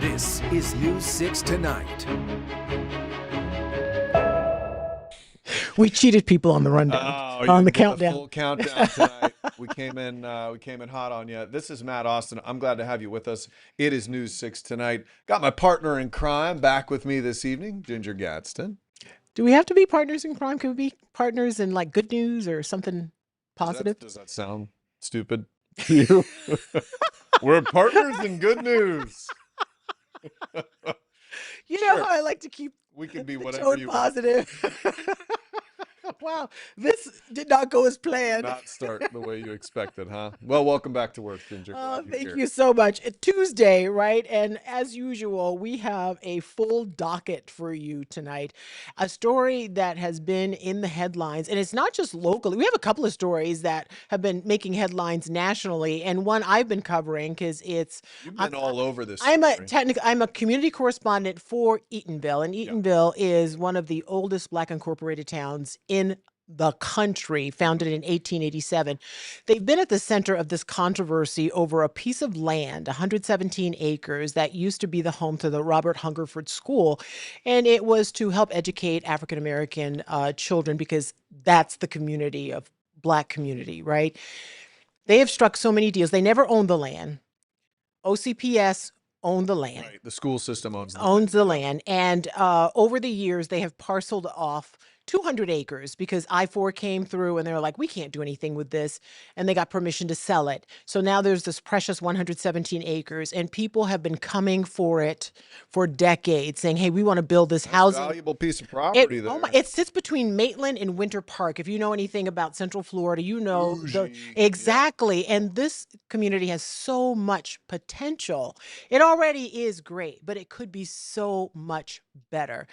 This is News 6 Tonight. We cheated people on the rundown, on the countdown. Full countdown tonight. We came in hot on you. This is Matt Austin. I'm glad to have you with us. It is News 6 Tonight. Got my partner in crime back with me this evening, Ginger Gadsden. Do we have to be partners in crime? Can we be partners in like good news or something positive? Does that sound stupid to you? We're partners in good news. You know how I like to keep we can be the whatever tone you positive. Wow, this did not go as planned. Not start the way you expected, huh? Well, welcome back to work, Ginger. Thank you so much. It's Tuesday, right? And as usual, we have a full docket for you tonight. A story that has been in the headlines, and it's not just locally. We have a couple of stories that have been making headlines nationally, and one I've been covering because You've been all over this. I'm a community correspondent for Eatonville, and Eatonville is one of the oldest Black incorporated towns in the country, founded in 1887. They've been at the center of this controversy over a piece of land, 117 acres, that used to be the home to the Robert Hungerford School. And it was to help educate African-American children because that's the community of Black community, right? They have struck so many deals. They never owned the land. OCPS owned the land. Right. The school system owns the land. And over the years, they have parceled off 200 acres because I-4 came through and they were like, we can't do anything with this. And they got permission to sell it. So now there's this precious 117 acres and people have been coming for it for decades saying, hey, we want to build this housing. Valuable piece of property there. It sits between Maitland and Winter Park. If you know anything about Central Florida, you know. Exactly. Yeah. And this community has so much potential. It already is great, but it could be so much better.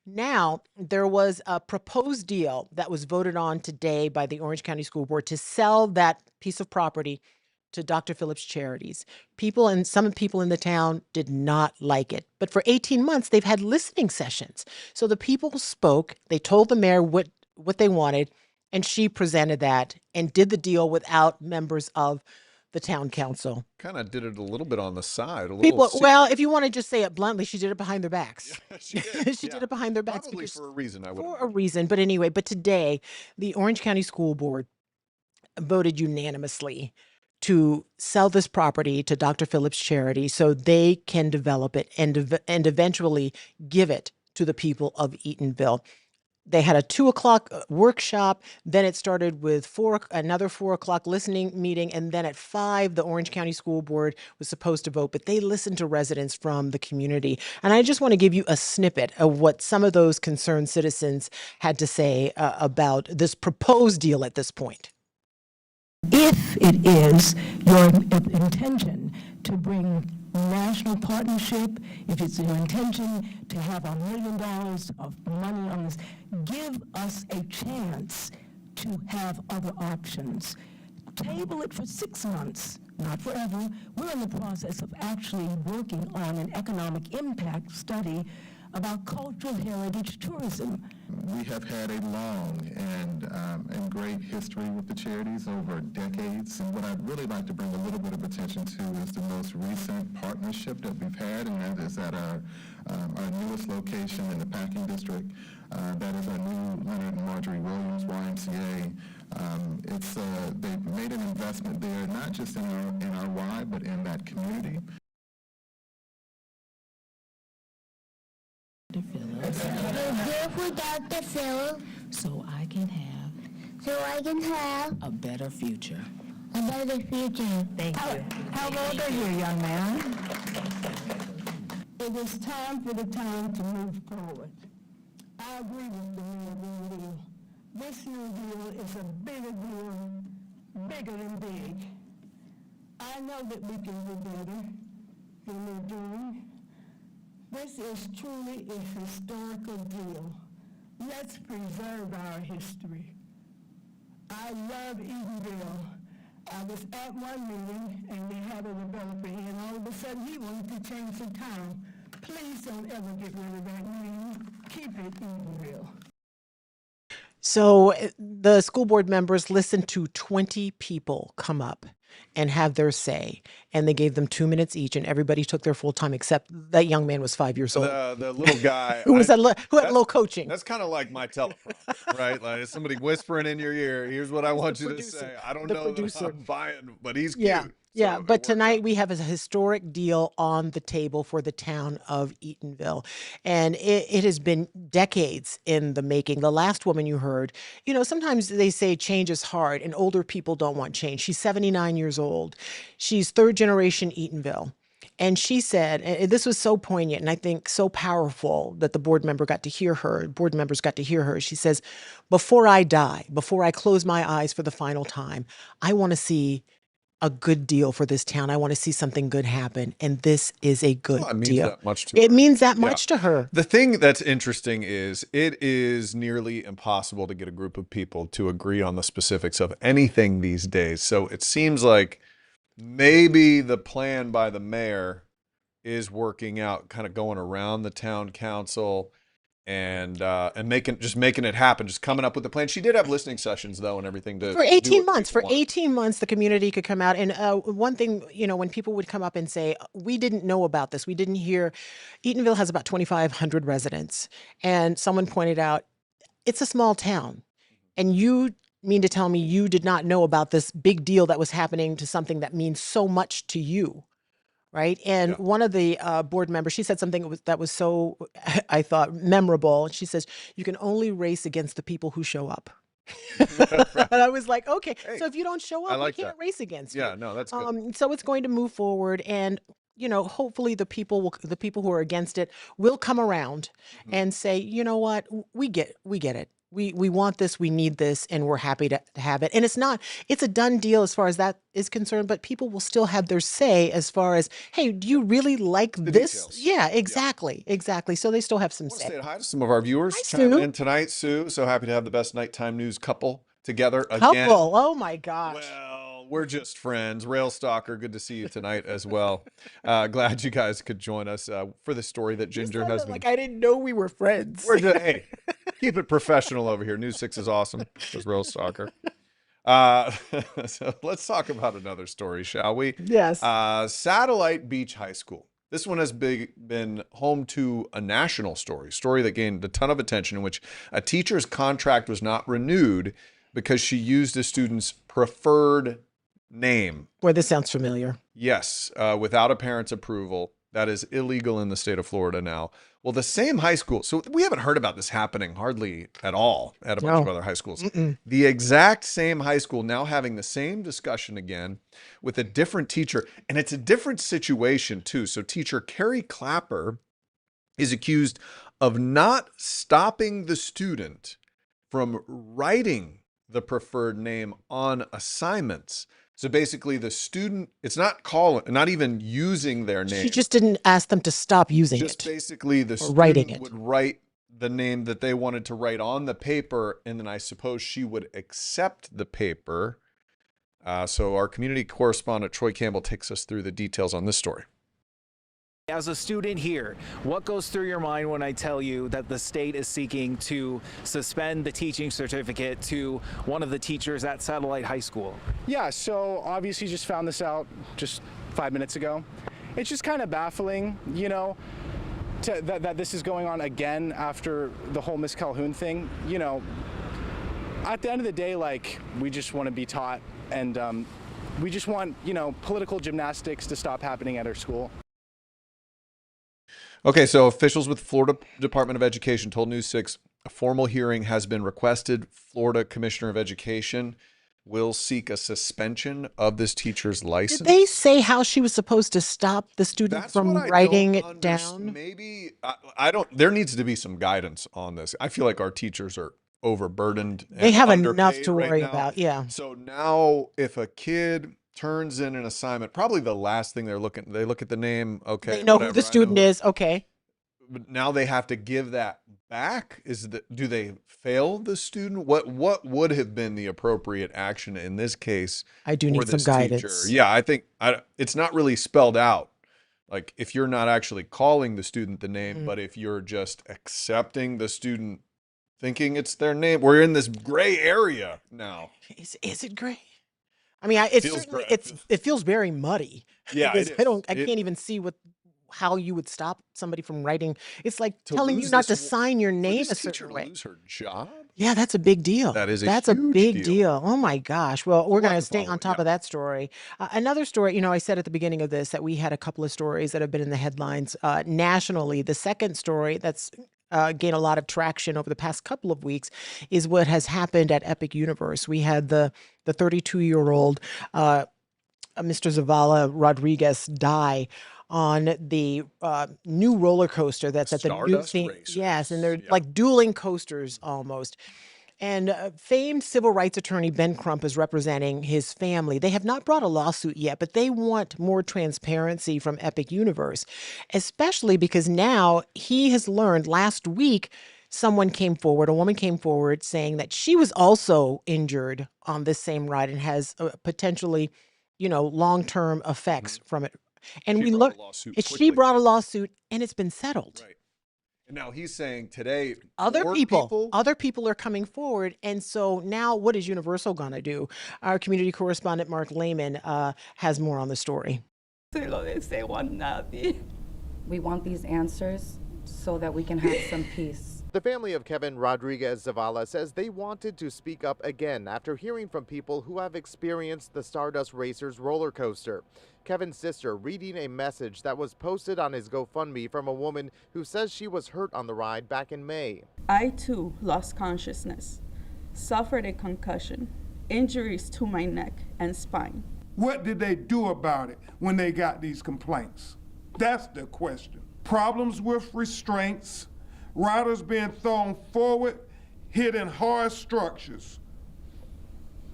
Now, there was a proposed deal that was voted on today by the Orange County School Board to sell that piece of property to Dr. Phillips Charities. Some people in the town did not like it. But for 18 months, they've had listening sessions. So the people spoke, they told the mayor what they wanted, and she presented that and did the deal without members of the town council. Kind of did it a little bit on the side. Well, if you want to just say it bluntly, she did it behind their backs. Yeah, she did. She did it behind their backs. Probably for a reason, I would. For a reason. But anyway, today, the Orange County School Board voted unanimously to sell this property to Dr. Phillips Charity so they can develop it and eventually give it to the people of Eatonville. They had a 2:00 workshop. Then it started with another 4:00 listening meeting. And then at 5, the Orange County School Board was supposed to vote, but they listened to residents from the community. And I just want to give you a snippet of what some of those concerned citizens had to say about this proposed deal at this point. If it is your intention to bring national partnership, if it's your intention to have $1 million of money on this, give us a chance to have other options. Table it for 6 months, not forever. We're in the process of actually working on an economic impact study about cultural heritage tourism. We have had a long and great history with the charities over decades, and what I'd really like to bring a little bit of attention to is the most recent partnership that we've had, and that is at our newest location in the Packing District. That is our new Leonard and Marjorie Williams YMCA. They've made an investment there, not just in our Y, but in that community. Phillips. Here for Dr. Phillips. So I can have a better future. A better future. Thank you. How old are you, young man? It is time for the town to move forward. I agree with the new deal. This new deal is a bigger deal, bigger than big. I know that we can do better than we're doing. This is truly a historical deal. Let's preserve our history. I love Edenville. I was at one meeting and they had a developer here and all of a sudden he wanted to change the town. Please don't ever get rid of that name. Keep it Edenville. So the school board members listened to 20 people come up and have their say, and they gave them 2 minutes each, and everybody took their full time except that young man was 5 years old, The little guy who was who had that's- low coaching. That's kind of like my teleprompter, right? Like somebody whispering in your ear, here's what I want you to producer. say. I don't The know producer. that I'm buying, but he's cute. Yeah. Yeah, So it but worked tonight out. we have a historic deal on the table for the town of Eatonville. And it has been decades in the making. The last woman you heard, sometimes they say change is hard and older people don't want change. She's 79 years old. She's third generation Eatonville. And she said, and this was so poignant and I think so powerful that the board members got to hear her. She says, before I die, before I close my eyes for the final time, I want to see a good deal for this town. I want to see something good happen. And this is a good Well, it means deal. that much to It her. means that Yeah. much to her. The thing that's interesting is it is nearly impossible to get a group of people to agree on the specifics of anything these days. So it seems like maybe the plan by the mayor is working out, kind of going around the town council and making it happen, just coming up with the plan. She did have listening sessions though and everything to For do 18 what months, people for want. 18 months, the community could come out. And one thing, when people would come up and say, we didn't know about this, we didn't hear, Eatonville has about 2,500 residents. And someone pointed out, it's a small town. And you mean to tell me you did not know about this big deal that was happening to something that means so much to you? Right. And Yeah. one of the board members, she said something that was so, I thought, memorable. She says, you can only race against the people who show up. And I was like, okay, Hey, so if you don't show I up, like we can't that. race against you. Yeah, no, that's good. So it's going to move forward, and hopefully the people who are against it will come around and say, you know what, we get it. We want this, we need this, and we're happy to have it. And it's a done deal as far as that is concerned, but people will still have their say as far as, hey, do you really like this? details. Yeah, exactly. So they still have some I want to say. say hi to some of our viewers Hi, chiming Sue. in tonight. Sue, so happy to have the best nighttime news couple together again. Couple, oh my gosh. Well, we're just friends. Rail Stalker, good to see you tonight as well. Glad you guys could join us for the story that You Ginger said has that been. like I didn't know we were friends. We're just, hey, keep it professional over here. News 6 is awesome. Says Rail Stalker. So let's talk about another story, shall we? Yes. Satellite Beach High School. This one has been home to a national story that gained a ton of attention, in which a teacher's contract was not renewed because she used a student's preferred name. Boy, this sounds familiar. Yes, without a parent's approval. That is illegal in the state of Florida now. Well, the same high school, so we haven't heard about this happening hardly at all at a bunch of No. other high schools. The exact same high school now having the same discussion again with a different teacher. And it's a different situation too. So teacher Carrie Clapper is accused of not stopping the student from writing the preferred name on assignments. So basically the student, it's not even using their name. She just didn't ask them to stop using Just it. basically the or writing student it. would write the name that they wanted to write on the paper, and then I suppose she would accept the paper. So our community correspondent Troy Campbell takes us through the details on this story. As a student here, what goes through your mind when I tell you that the state is seeking to suspend the teaching certificate to one of the teachers at Satellite High School? Yeah, so obviously just found this out just 5 minutes ago. It's just kind of baffling, that this is going on again after the whole Miss Calhoun thing. At the end of the day, we just want to be taught, and we just want, political gymnastics to stop happening at our school. Okay, so officials with Florida Department of Education told News 6 a formal hearing has been requested. Florida Commissioner of Education will seek a suspension of this teacher's license. Did they say how she was supposed to stop the student That's from what I writing don't it down? Maybe I don't. There needs to be some guidance on this. I feel like our teachers are overburdened. They and have enough underpaid to right worry now. about. Yeah. So now, if a kid turns in an assignment, probably the last thing they look at the name. Okay, They know who whatever, the student is. Okay. But now they have to give that back. Do they fail the student? What would have been the appropriate action in this case? I do for need some this teacher? guidance. Yeah, I think it's not really spelled out. Like if you're not actually calling the student the name, but if you're just accepting the student thinking it's their name, we're in this gray area now. Is it gray? I mean, it's Feels certainly, gray. it feels very muddy. Yeah, Because it is. I can't even see how you would stop somebody from writing. It's like To telling you lose not to this wo- sign your For name this a teacher certain to way. lose her job. Yeah, that's a big deal. That is a That's a huge big deal. deal. Oh my gosh. Well, we're lot going to to stay follow, on top yeah. of that story. Another story, I said at the beginning of this that we had a couple of stories that have been in the headlines nationally. The second story that's gained a lot of traction over the past couple of weeks is what has happened at Epic Universe. We had the 32-year-old Mr. Zavala Rodriguez die on the new roller coaster that's at the new Stardust thing. Racers, Yes, and they're yeah. like dueling coasters almost. And famed civil rights attorney Ben Crump is representing his family. They have not brought a lawsuit yet, but they want more transparency from Epic Universe, especially because now he has learned last week a woman came forward saying that she was also injured on this same ride and has potentially, long-term effects from it. And She we brought look, a lawsuit she quickly. brought a lawsuit and it's been settled. Right. And now he's saying today Other more people are coming forward. And so now what is Universal going to do? Our community correspondent, Mark Lehman, has more on the story. We want these answers so that we can have some peace. The family of Kevin Rodriguez Zavala says they wanted to speak up again after hearing from people who have experienced the Stardust Racers roller coaster. Kevin's sister reading a message that was posted on his GoFundMe from a woman who says she was hurt on the ride back in May. I too lost consciousness, suffered a concussion, injuries to my neck and spine. What did they do about it when they got these complaints? That's the question. Problems with restraints, riders being thrown forward, hitting hard structures.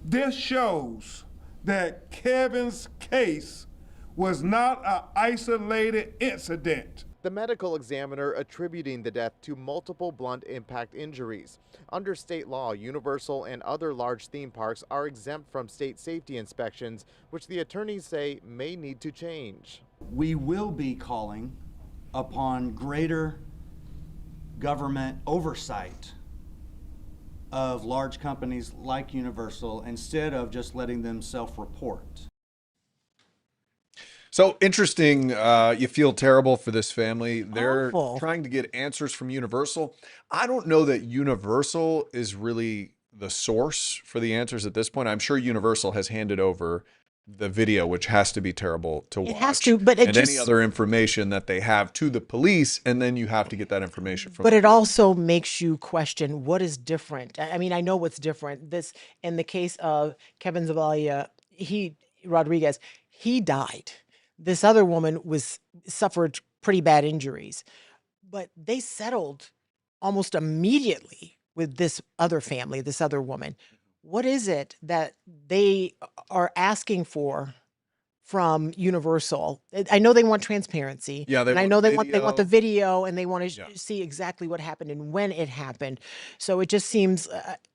This shows that Kevin's case was not an isolated incident. The medical examiner attributing the death to multiple blunt impact injuries. Under state law, Universal and other large theme parks are exempt from state safety inspections, which the attorneys say may need to change. We will be calling upon greater government oversight of large companies like Universal instead of just letting them self-report. So interesting. You feel terrible for this family. They're Awful. trying to get answers from Universal. I don't know that Universal is really the source for the answers at this point. I'm sure Universal has handed over the video, which has to be terrible to watch. It has to, but it and just any other information that they have to the police, and then you have to get that information from. But it also makes you question what is different. I mean, I know what's different. This, in the case of Kevin Zavala, Rodriguez, he died. This other woman suffered pretty bad injuries, but they settled almost immediately with this other family, this other woman. What is it that they are asking for from Universal? I know they want transparency. Yeah, they and I want know they want the video. video, and they want to Yeah. see exactly what happened and when it happened. So it just seems,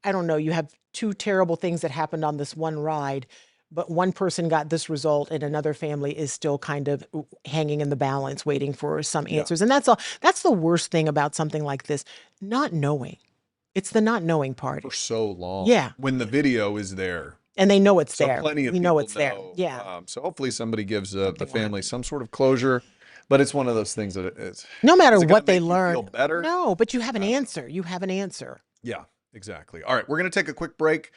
I don't know, you have two terrible things that happened on this one ride, but one person got this result and another family is still kind of hanging in the balance, waiting for some answers. And that's all. That's the worst thing about something like this, not knowing. It's the not knowing part. For so long. Yeah. When the video is there. And they know it's So there. plenty of We know people it's there. know. Yeah. So hopefully somebody gives the Something will family some sort of closure. But it's one of those things that it's No matter is it gonna what they make you learn. feel better? No, but you have an answer. You have an answer. Yeah, exactly. All right, we're going to take a quick break.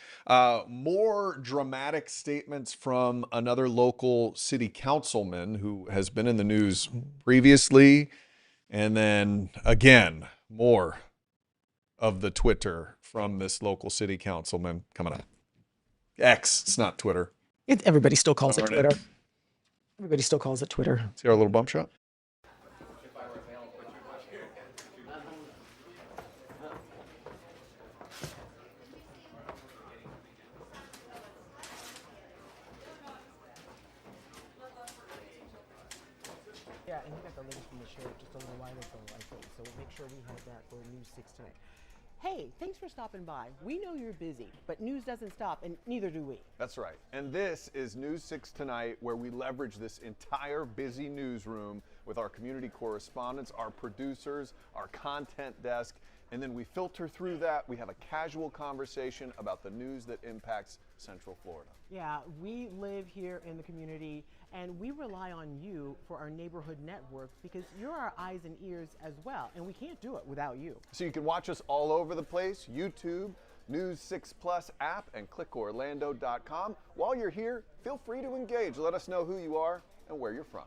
More dramatic statements from another local city councilman who has been in the news previously. And then again, more of the Twitter from this local city councilman coming up. X. It's not Twitter. Everybody still calls it Darn it. Twitter. Everybody still calls it Twitter. See our little bump shot? Yeah, and he got the latest from the sheriff just a little while ago, I think. So we'll make sure we have that for News 6 tonight. Hey, thanks for stopping by. We know you're busy, but news doesn't stop, and neither do we. That's right. And this is News 6 Tonight, where we leverage this entire busy newsroom with our community correspondents, our producers, our content desk, and then we filter through that. We have a casual conversation about the news that impacts Central Florida. Yeah, we live here in the community, and we rely on you for our neighborhood network because you're our eyes and ears as well, and we can't do it without you. So you can watch us all over the place, YouTube, News 6 Plus app, and clickorlando.com. While you're here, feel free to engage. Let us know who you are and where you're from.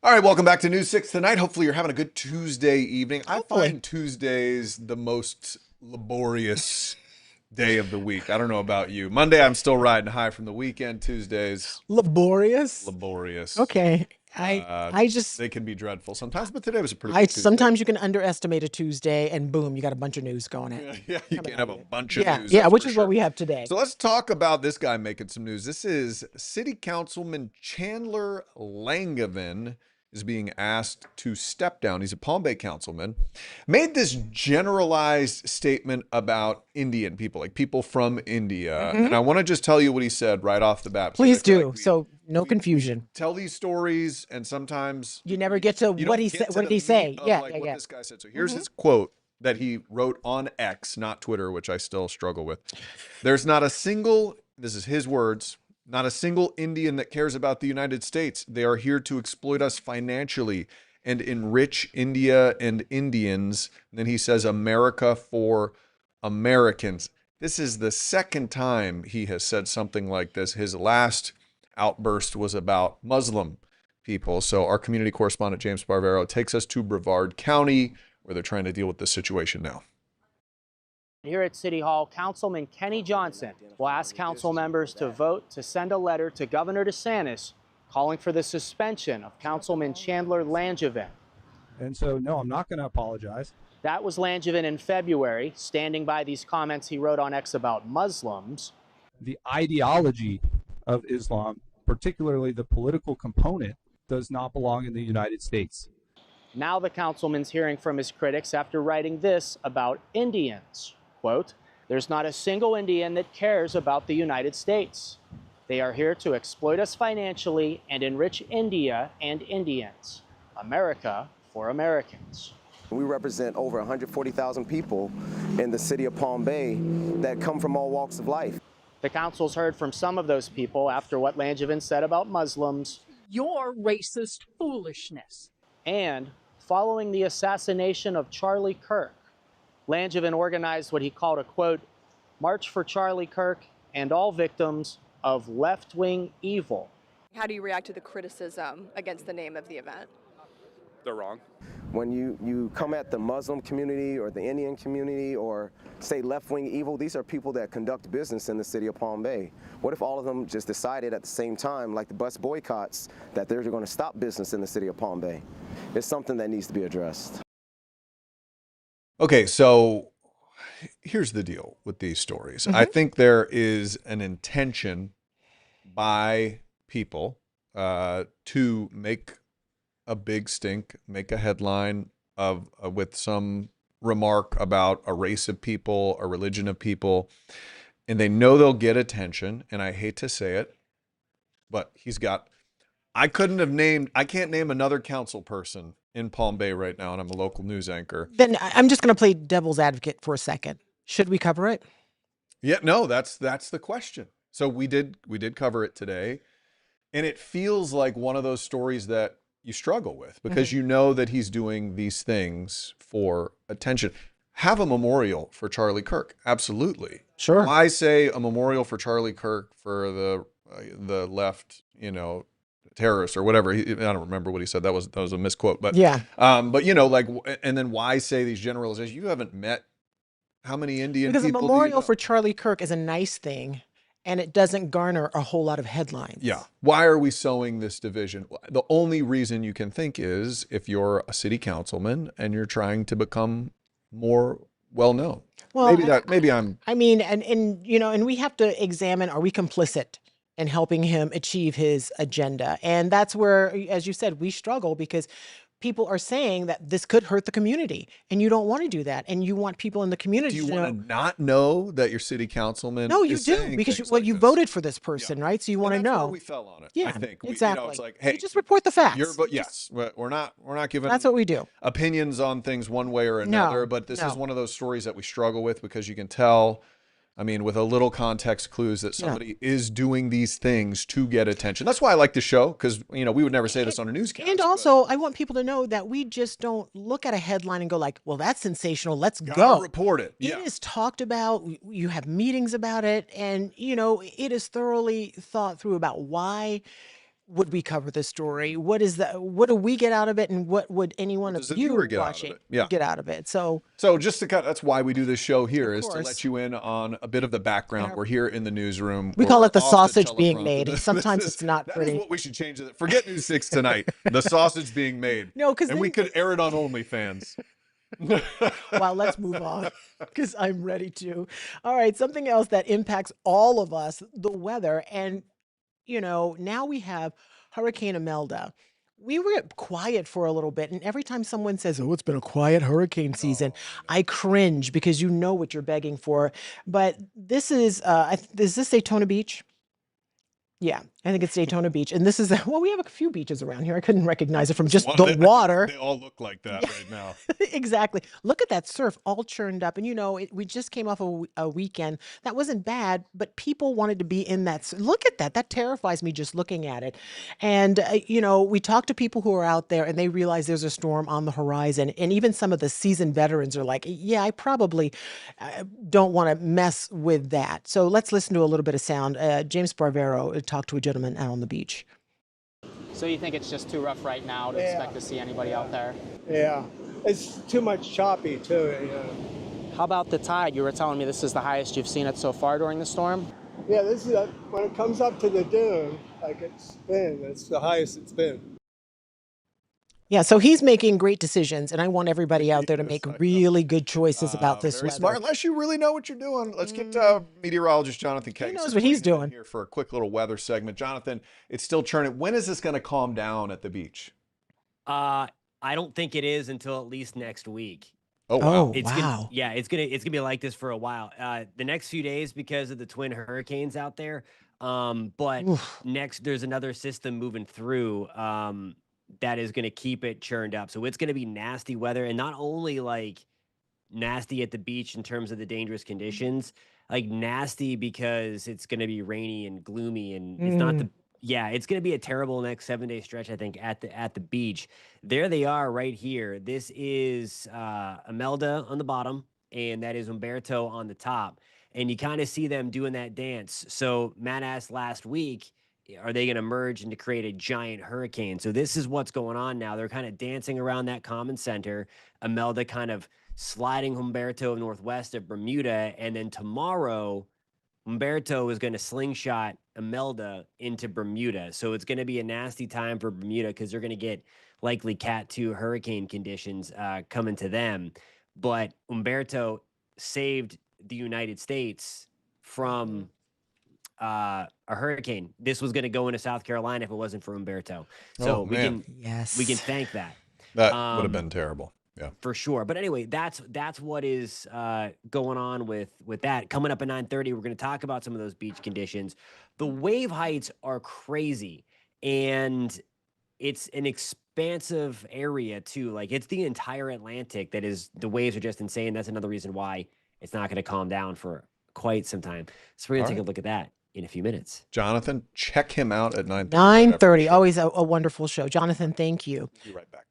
All right, welcome back to News 6 Tonight. Hopefully you're having a good Tuesday evening. I find Tuesdays the most laborious day of the week. I don't know about you. Monday, I'm still riding high from the weekend. Tuesdays, Laborious? laborious. Okay. I just they can be dreadful sometimes, but today was a pretty good Tuesday. sometimes you can underestimate a Tuesday and boom, you got a bunch of news going in. Yeah, you can have a bunch of news. Yeah, that's which for is sure. what we have today. So let's talk about this guy making some news. This is City Councilman Chandler Langevin is being asked to step down. He's a Palm Bay councilman. Made this generalized statement about Indian people, like people from India. And I want to just tell you what he said right off the bat. Please do. So no confusion. Tell these stories, and sometimes You never get to you what don't he get said. to What did the he say? meat of, Yeah, like, yeah, what yeah. this guy said. So here's his quote that he wrote on X, not Twitter, which I still struggle with. There's not a single, this is his words, not a single Indian that cares about the United States. They are here to exploit us financially and enrich India and Indians. And then he says, America for Americans. This is the second time he has said something like this. His last outburst was about Muslim people. So our community correspondent, James Barbero, takes us to Brevard County, where they're trying to deal with this situation now. Here at City Hall, Councilman Kenny Johnson will ask council members to vote to send a letter to Governor DeSantis calling for the suspension of Councilman Chandler Langevin. And so, no, I'm not going to apologize. That was Langevin in February, standing by these comments he wrote on X about Muslims. The ideology of Islam, particularly the political component, does not belong in the United States. Now the councilman's hearing from his critics after writing this about Indians. Quote, there's not a single Indian that cares about the United States. They are here to exploit us financially and enrich India and Indians. America for Americans. We represent over 140,000 people in the city of Palm Bay that come from all walks of life. The council's heard from some of those people after what Langevin said about Muslims. Your racist foolishness. And following the assassination of Charlie Kirk, Langevin organized what he called a, quote, March for Charlie Kirk and all victims of left-wing evil. How do you react to the criticism against the name of the event? They're wrong. When you come at the Muslim community or the Indian community or say left-wing evil, these are people that conduct business in the city of Palm Bay. What if all of them just decided at the same time, like the bus boycotts, that they're going to stop business in the city of Palm Bay? It's something that needs to be addressed. Okay, so here's the deal with these stories. I think there is an intention by people to make a big stink, make a headline of with some remark about a race of people, a religion of people, and they know they'll get attention. And I hate to say it, but I can't name another council person in Palm Bay right now, and I'm a local news anchor. Then I'm just going to play devil's advocate for a second. Should we cover it? Yeah, no, that's the question. So we did cover it today, and it feels like one of those stories that you struggle with because you know that he's doing these things for attention. Have a memorial for Charlie Kirk, absolutely. Sure. Why say a memorial for Charlie Kirk for the left, terrorist or whatever? I don't remember what he said. That was a misquote, but yeah. But and then why say these generalizations? You haven't met how many Indian because people? Because a memorial for Charlie Kirk is a nice thing, and it doesn't garner a whole lot of headlines. Yeah. Why are we sowing this division? The only reason you can think is if you're a city councilman and you're trying to become more well known. Well, and we have to examine: are we complicit in helping him achieve his agenda? And that's where, as you said, we struggle because people are saying that this could hurt the community, and you don't want to do that, and you want people in the community. Do you want to not know that your city councilman? No, you do, because you voted for this person, right? So you want to know. Where we fell on it. Yeah, I think exactly. It's like, hey, you just report the facts. We're not giving. That's what we do. Opinions on things one way or another, but this is one of those stories that we struggle with because you can tell. I mean, with a little context clues that somebody is doing these things to get attention. That's why I like the show, because, we would never say this on a newscast. And also, I want people to know that we just don't look at a headline and go like, well, that's sensational. Let's go. Report it. It is talked about. You have meetings about it. And, it is thoroughly thought through about why would we cover this story? What do we get out of it? And what would anyone of you watching get out of it? So just to that's why we do this show here, is to let you in on a bit of the background. We're here in the newsroom. We call it the sausage being made. And sometimes it's not pretty. That is what we should change it. Forget News 6 Tonight. The sausage being made. No, because we could air it on OnlyFans. Well, let's move on because I'm ready to. All right. Something else that impacts all of us, the weather. And now we have Hurricane Imelda. We were quiet for a little bit, and every time someone says, oh, it's been a quiet hurricane season, I cringe because you know what you're begging for. But this is this Daytona Beach? Yeah, I think it's Daytona Beach. And this is, we have a few beaches around here. I couldn't recognize it from just the water. They all look like that right now. Exactly. Look at that surf all churned up. And, we just came off a weekend. That wasn't bad, but people wanted to be in that. Look at that. That terrifies me just looking at it. And, we talk to people who are out there and they realize there's a storm on the horizon. And even some of the seasoned veterans are like, yeah, I probably don't want to mess with that. So let's listen to a little bit of sound. James Barbero talked to a gentleman out on the beach. So you think it's just too rough right now to expect to see anybody out there? Yeah, it's too much choppy too. How about the tide? You were telling me this is the highest you've seen it so far during the storm? Yeah, this is when it comes up to the dune, it's the highest it's been. Yeah, so he's making great decisions, and I want everybody out there to make really good choices about this weather. Smart, unless you really know what you're doing. Let's get meteorologist Jonathan Keggs. He knows what he's doing. Here for a quick little weather segment. Jonathan, it's still churning. When is this going to calm down at the beach? I don't think it is until at least next week. Oh wow! It's gonna be like this for a while. The next few days because of the twin hurricanes out there. But next there's another system moving through. That is going to keep it churned up. So it's going to be nasty weather, and not only like nasty at the beach in terms of the dangerous conditions, like nasty because it's going to be rainy and gloomy, and it's not it's going to be a terrible next 7-day stretch, I think, at the beach. There they are right here. This is Imelda on the bottom, and that is Humberto on the top. And you kind of see them doing that dance. So Matt asked last week, are they going to merge and to create a giant hurricane? So this is what's going on now. They're kind of dancing around that common center. Imelda kind of sliding Humberto northwest of Bermuda. And then tomorrow, Humberto is going to slingshot Imelda into Bermuda. So it's going to be a nasty time for Bermuda because they're going to get likely Cat 2 hurricane conditions coming to them. But Humberto saved the United States from a hurricane. This was going to go into South Carolina if it wasn't for Umberto. So we man. can thank that. That would have been terrible. Yeah. For sure. But anyway, that's what is going on with that. Coming up at 9:30, we're going to talk about some of those beach conditions. The wave heights are crazy, and it's an expansive area too. Like, it's the entire Atlantic that is, the waves are just insane. That's another reason why it's not going to calm down for quite some time. So we're going to take a look at that in a few minutes. Jonathan, check him out at 9:30. 9:30, always a wonderful show. Jonathan, thank you. Be right back.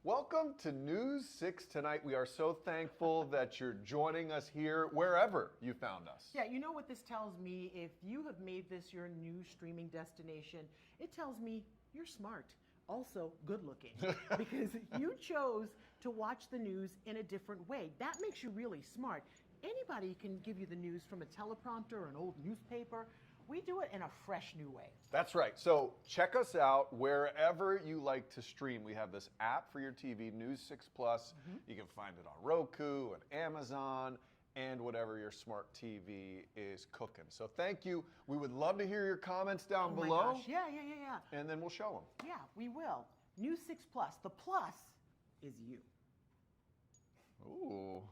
Welcome to News 6 Tonight. We are so thankful that you're joining us here wherever you found us. Yeah, you know what this tells me? If you have made this your new streaming destination, it tells me you're smart, also good looking, because you chose to watch the news in a different way. That makes you really smart. Anybody can give you the news from a teleprompter or an old newspaper. We do it in a fresh new way. That's right. So check us out wherever you like to stream. We have this app for your TV, News 6 Plus. You can find it on Roku and Amazon and whatever your smart TV is cooking. So thank you. We would love to hear your comments down Oh my below. gosh. Yeah. And then we'll show them. Yeah, we will. News 6 Plus. The plus is you. Ooh.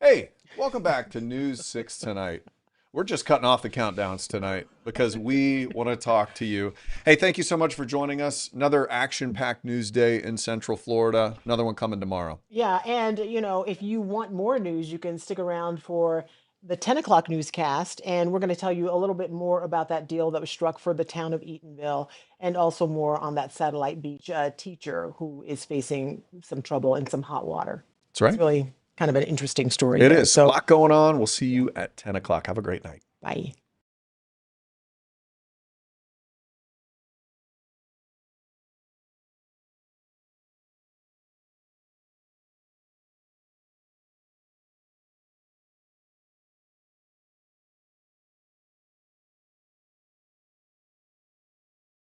Hey, welcome back to News 6 Tonight. We're just cutting off the countdowns tonight because we want to talk to you. Hey, thank you so much for joining us. Another action-packed news day in Central Florida. Another one coming tomorrow. Yeah, and if you want more news, you can stick around for the 10 o'clock newscast, and we're going to tell you a little bit more about that deal that was struck for the town of Eatonville, and also more on that Satellite Beach teacher who is facing some trouble and some hot water. That's right. It's really kind of an interesting story. It there. is. So, A lot going on. We'll see you at 10 o'clock. Have a great night. bye.